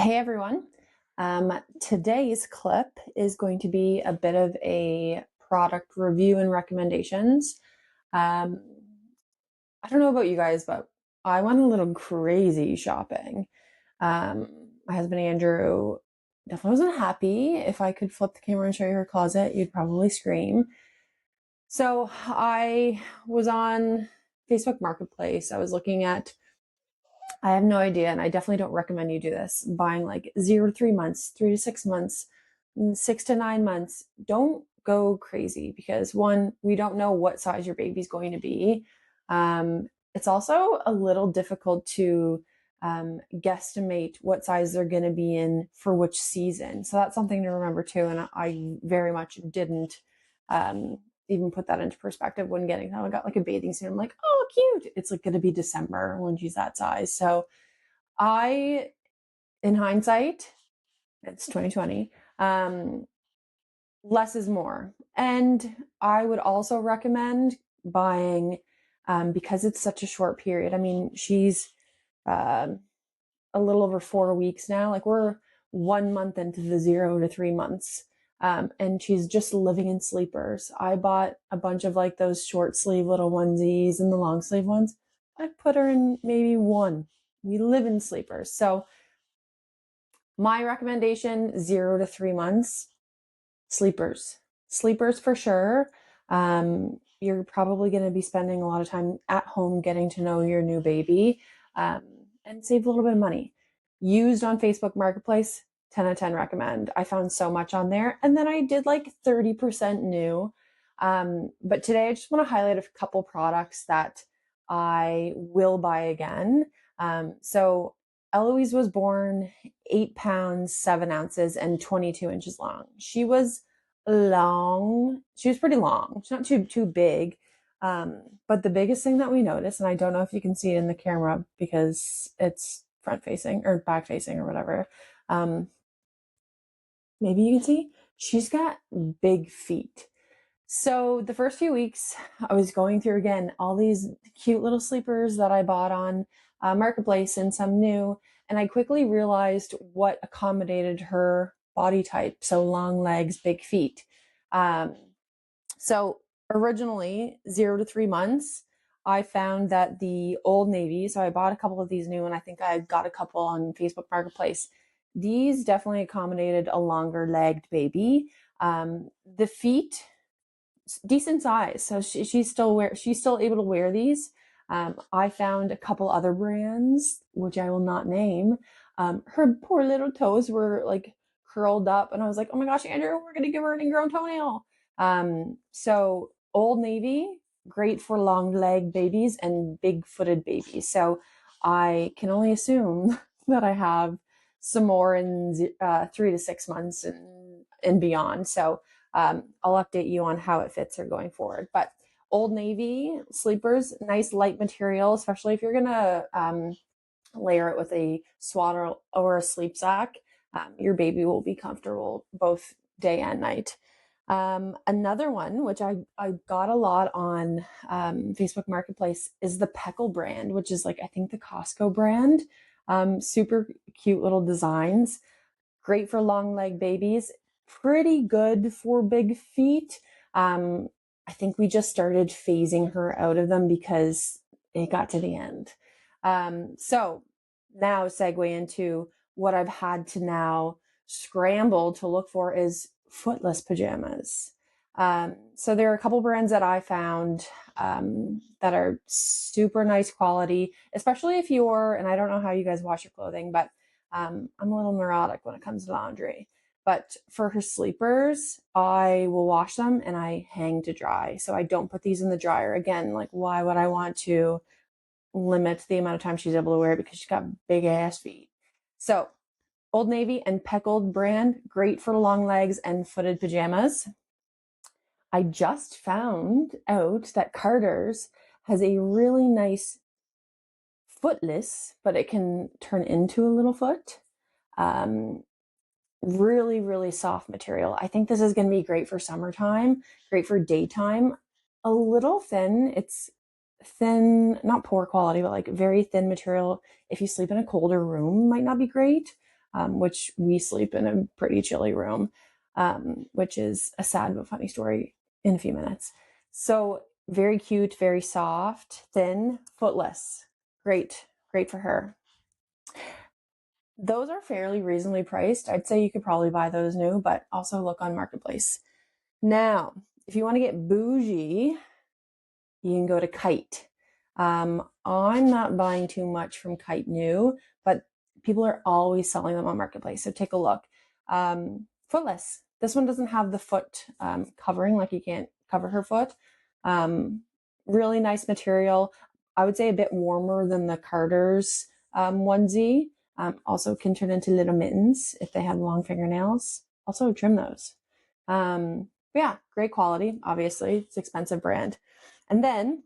Hey everyone. Today's clip is going to be a bit of a product review and recommendations. Um, I don't know about you guys, but I went a little crazy shopping. My husband Andrew definitely wasn't happy. If I could flip the camera and show you her closet, you'd probably scream. So I was on Facebook Marketplace. I was looking at I have no idea, and I definitely don't recommend you do this. Buying like 0 to 3 months, 3 to 6 months, 6 to 9 months. Don't go crazy because one, we don't know what size your baby's going to be. It's also a little difficult to guesstimate what size they're going to be in for which season. So that's something to remember too. And I very much didn't um, even put that into perspective when getting them. I got like a bathing suit. I'm like, oh, cute. It's like going to be December when she's that size. So I, in hindsight, it's 2020. Less is more. And I would also recommend buying because it's such a short period. I mean, she's uh, a little over 4 weeks now. Like we're 1 month into the 0 to 3 months. And she's just living in sleepers. I bought a bunch of like those short sleeve little onesies and the long sleeve ones. I put her in maybe one. We live in sleepers. So my recommendation 0 to 3 months, sleepers. Sleepers for sure. You're probably going to be spending a lot of time at home getting to know your new baby and save a little bit of money. Used on Facebook Marketplace, 10 out of 10 recommend. I found so much on there. And then I did like 30% new. But today I just want to highlight a couple products that I will buy again. So Eloise was born 8 pounds, 7 ounces, and 22 inches long. She was long. She was pretty long. She's not too big. But the biggest thing that we noticed, and I don't know if you can see it in the camera because it's front facing or back facing or whatever. Um, Maybe you can see she's got big feet. So the first few weeks, I was going through again all these cute little sleepers that I bought on Marketplace and some new, and I quickly realized what accommodated her body type. So long legs, big feet. Um, so originally 0 to 3 months, I found that the Old Navy. So I bought a couple of these new, and I think I got a couple on Facebook Marketplace. These definitely accommodated a longer legged baby. The feet decent size. So she's still able to wear these. I found a couple other brands, which I will not name. Her poor little toes were like curled up, and I was like, oh my gosh, Andrew, we're gonna give her an ingrown toenail. So Old Navy, great for long leg babies and big footed babies. So I can only assume that I have some more in 3 to 6 months and beyond. So I'll update you on how it fits or going forward. But Old Navy sleepers, nice light material, especially if you're gonna layer it with a swaddle or a sleep sack. Your baby will be comfortable both day and night. Another one, which I got a lot on Facebook Marketplace, is the Peckle brand, which is like I think the Costco brand. Super cute little designs, great for long leg babies, pretty good for big feet. I think we just started phasing her out of them because it got to the end. So now segue into what I've had to now scramble to look for is footless pajamas. So there are a couple brands that I found that are super nice quality, especially if you're, and I don't know how you guys wash your clothing, but I'm a little neurotic when it comes to laundry. But for her sleepers, I will wash them and I hang to dry. So I don't put these in the dryer. Again, like why would I want to limit the amount of time she's able to wear it because she's got big ass feet. So Old Navy and Peckled brand, great for long legs and footed pajamas. I just found out that Carter's has a really nice footless, but it can turn into a little foot. Um, Really, really soft material. I think this is going to be great for summertime, great for daytime. A little thin. It's thin, not poor quality, but like very thin material. If you sleep in a colder room, might not be great. which we sleep in a pretty chilly room, which is a sad but funny story in a few minutes. So very cute, very soft, thin, footless. Great, great for her. Those are fairly reasonably priced. I'd say you could probably buy those new, but also look on Marketplace. Now, if you want to get bougie, you can go to Kite. I'm not buying too much from Kite new, but people are always selling them on Marketplace, so take a look. Footless. This one doesn't have the foot covering, like you can't cover her foot. Really nice material. I would say a bit warmer than the Carter's onesie. Also can turn into little mittens if they had long fingernails. Also trim those. Yeah, great quality. Obviously, it's an expensive brand. And then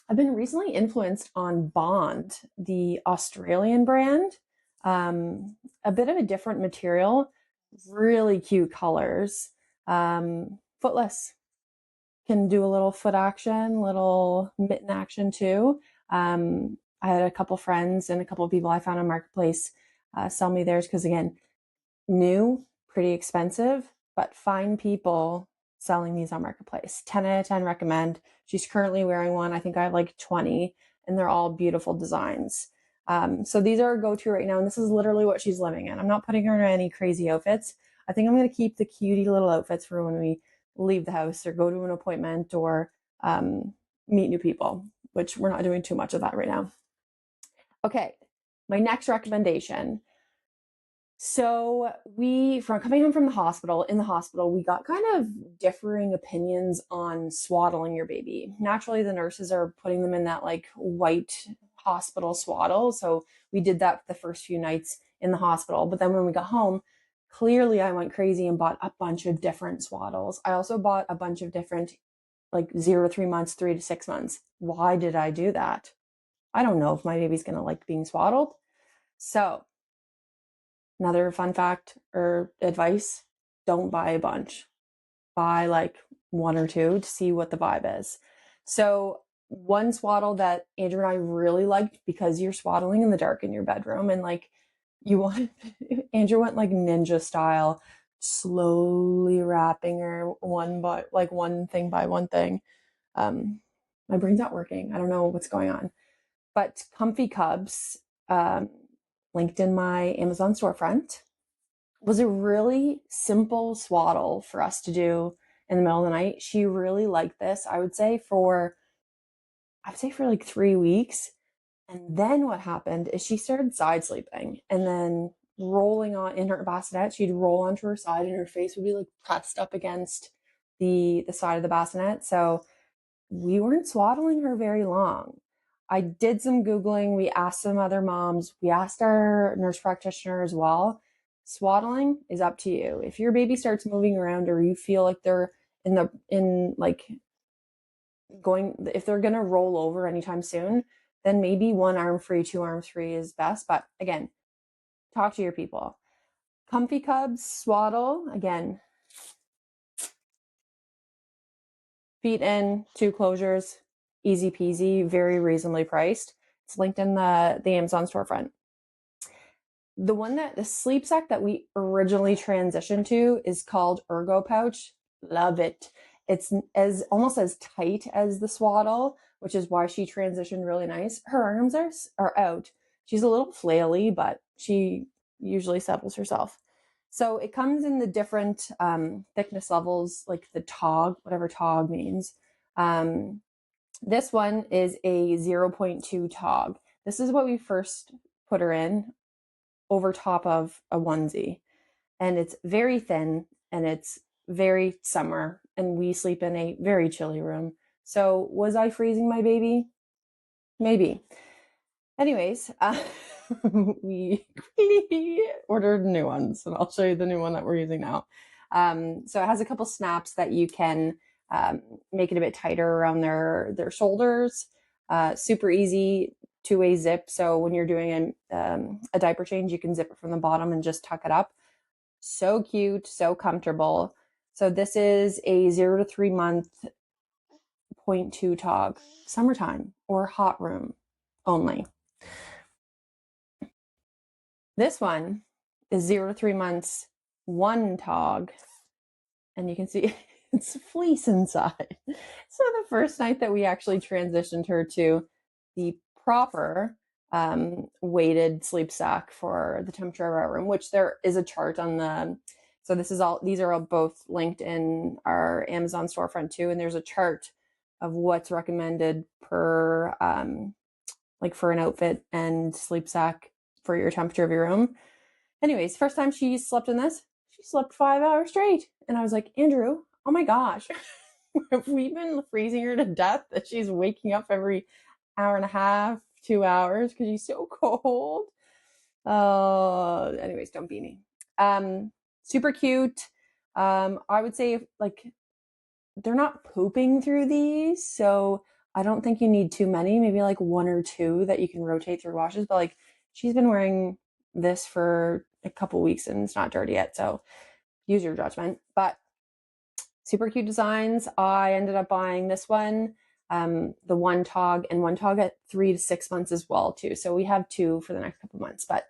I've been recently influenced on Bond, the Australian brand. A bit of a different material, really cute colors. Footless. Can do a little foot action, little mitten action too. I had a couple friends and a couple of people I found on Marketplace sell me theirs because, again, new, pretty expensive, but fine people selling these on Marketplace. 10 out of 10 recommend. She's currently wearing one. I think I have like 20, and they're all beautiful designs. So these are a go-to right now, and this is literally what she's living in. I'm not putting her in any crazy outfits. I think I'm going to keep the cutie little outfits for when we leave the house or go to an appointment or meet new people, which we're not doing too much of that right now. Okay, my next recommendation. So from coming home from the hospital, we got kind of differing opinions on swaddling your baby. Naturally, the nurses are putting them in that like white hospital swaddle. So we did that the first few nights in the hospital. But then when we got home, clearly I went crazy and bought a bunch of different swaddles. I also bought a bunch of different like 0 to 3 months, 3 to 6 months. Why did I do that? I don't know if my baby's going to like being swaddled. So another fun fact or advice, don't buy a bunch. Buy like 1 or 2 to see what the vibe is. So one swaddle that Andrew and I really liked, because you're swaddling in the dark in your bedroom and like Andrew went like ninja style, slowly wrapping her one thing by one thing. My brain's not working. I don't know what's going on. But Comfy Cubs, linked in my Amazon storefront, was a really simple swaddle for us to do in the middle of the night. She really liked this, I would say for like 3 weeks. And then what happened is she started side sleeping and then rolling on in her bassinet. She'd roll onto her side and her face would be like pressed up against the side of the bassinet. So we weren't swaddling her very long. I did some Googling. We asked some other moms. We asked our nurse practitioner as well. Swaddling is up to you. If your baby starts moving around or you feel like they're if they're going to roll over anytime soon, then maybe 1 arm free, 2 arms free is best. But again, talk to your people. Comfy Cubs swaddle, again, feet in, 2 closures, easy peasy, very reasonably priced. It's linked in the Amazon storefront. The sleep sack that we originally transitioned to is called Ergo Pouch. Love it. It's almost as tight as the swaddle, which is why she transitioned really nice. Her arms are out. She's a little flaily, but she usually settles herself. So it comes in the different thickness levels, like the TOG, whatever TOG means. This one is a 0.2 TOG. This is what we first put her in over top of a onesie. And it's very thin and it's very summer, and we sleep in a very chilly room. So was I freezing my baby? Maybe. Anyways, we ordered new ones, and I'll show you the new one that we're using now. So it has a couple snaps that you can make it a bit tighter around their shoulders. Super easy 2-way zip. So when you're doing a diaper change, you can zip it from the bottom and just tuck it up. So cute, so comfortable. So this is a 0 to 3 month 0.2 TOG, summertime or hot room only. This one is 0 to 3 months, 1 tog, and you can see it's fleece inside. So the first night that we actually transitioned her to the proper weighted sleep sack for the temperature of our room, which there is a chart on the, so these are all both linked in our Amazon storefront too, and there's a chart of what's recommended per like for an outfit and sleep sack for your temperature of your room. Anyways, first time she slept in this, she slept 5 hours straight. And I was like, Andrew, oh my gosh, have we been freezing her to death that she's waking up every hour and a half, 2 hours because she's so cold? Anyways, don't be me. Super cute. I would say like they're not pooping through these, so I don't think you need too many, maybe like 1 or 2 that you can rotate through washes. But like she's been wearing this for a couple weeks and it's not dirty yet, so use your judgment. But super cute designs. I ended up buying this one, the 1 tog, and 1 tog at 3 to 6 months as well too. So we have 2 for the next couple months, but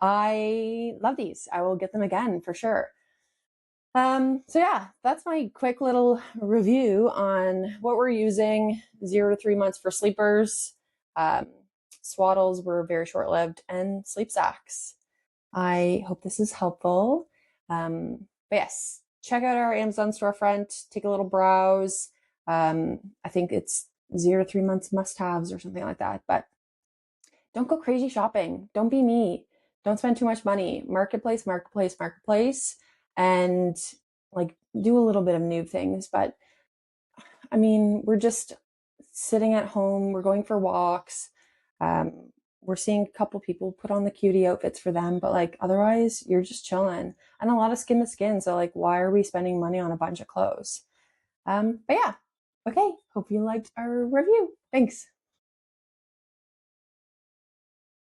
I love these. I will get them again for sure. So yeah, that's my quick little review on what we're using 0 to 3 months for sleepers. Swaddles were very short-lived, and sleep sacks. I hope this is helpful. But yes, check out our Amazon storefront, take a little browse. I think it's 0 to 3 months must-haves or something like that, but don't go crazy shopping. Don't be me. Don't spend too much money. Marketplace, marketplace, marketplace, and like do a little bit of new things. But I mean, we're just sitting at home. We're going for walks. We're seeing a couple people put on the cutie outfits for them, but like otherwise you're just chilling, and a lot of skin to skin. So like, why are we spending money on a bunch of clothes? But yeah. Okay. Hope you liked our review. Thanks.